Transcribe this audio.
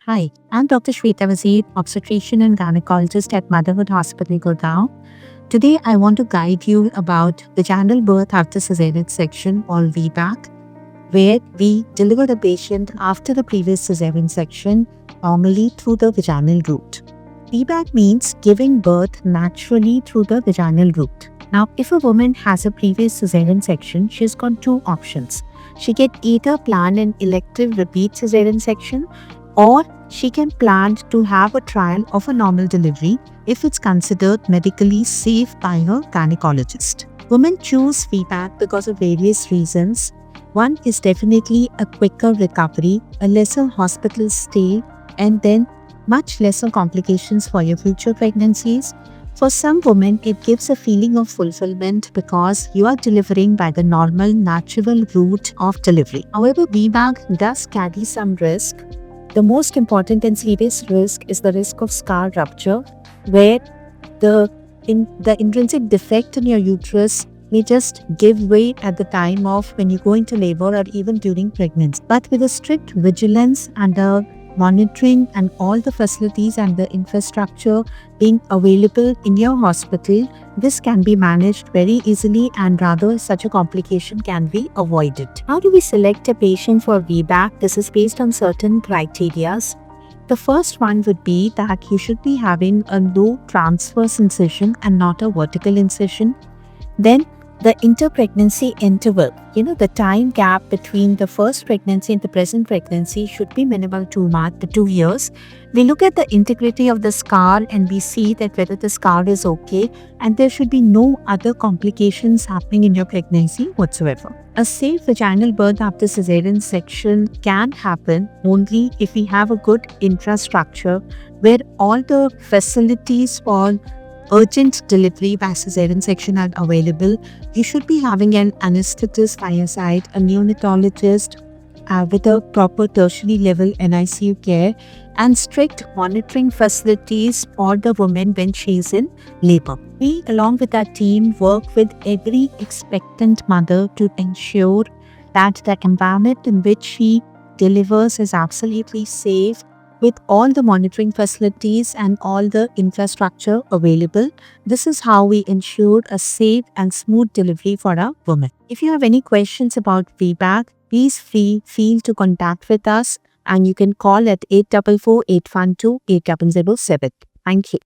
Hi, I'm Dr. Shweta Wazir, obstetrician and gynecologist at Motherhood Hospital, Gurgaon. Today, I want to guide you about vaginal birth after cesarean section or VBAC, where we deliver the patient after the previous cesarean section, normally through the vaginal route. VBAC means giving birth naturally through the vaginal route. Now, if a woman has a previous cesarean section, she's got two options. She can either plan an elective repeat cesarean section, or she can plan to have a trial of a normal delivery if it's considered medically safe by her gynecologist. Women choose VBAC because of various reasons. One is definitely a quicker recovery, a lesser hospital stay, and then much lesser complications for your future pregnancies. For some women, it gives a feeling of fulfillment because you are delivering by the normal, natural route of delivery. However, VBAC does carry some risk. The most important and serious risk is the risk of scar rupture, where the intrinsic defect in your uterus may just give way at the time of when you go into labor or even during pregnancy. But with a strict vigilance and a monitoring and all the facilities and the infrastructure being available in your hospital, this can be managed very easily and rather such a complication can be avoided. How do we select a patient for VBAC? This is based on certain criteria. The first one would be that you should be having a low transverse incision and not a vertical incision. Then the interpregnancy interval, the time gap between the first pregnancy and the present pregnancy should be minimal to 2 years. We look at the integrity of the scar and we see that whether the scar is okay and there should be no other complications happening in your pregnancy whatsoever. A safe vaginal birth after cesarean section can happen only if we have a good infrastructure where all the facilities for urgent delivery by cesarean section are available. You should be having an anesthetist by your side, a neonatologist with a proper tertiary level NICU care, and strict monitoring facilities for the woman when she is in labor. We, along with our team, work with every expectant mother to ensure that the environment in which she delivers is absolutely safe, with all the monitoring facilities and all the infrastructure available. This is how we ensure a safe and smooth delivery for our women. If you have any questions about VBAC, please feel free to contact with us, and you can call at 844-812-8007. Thank you.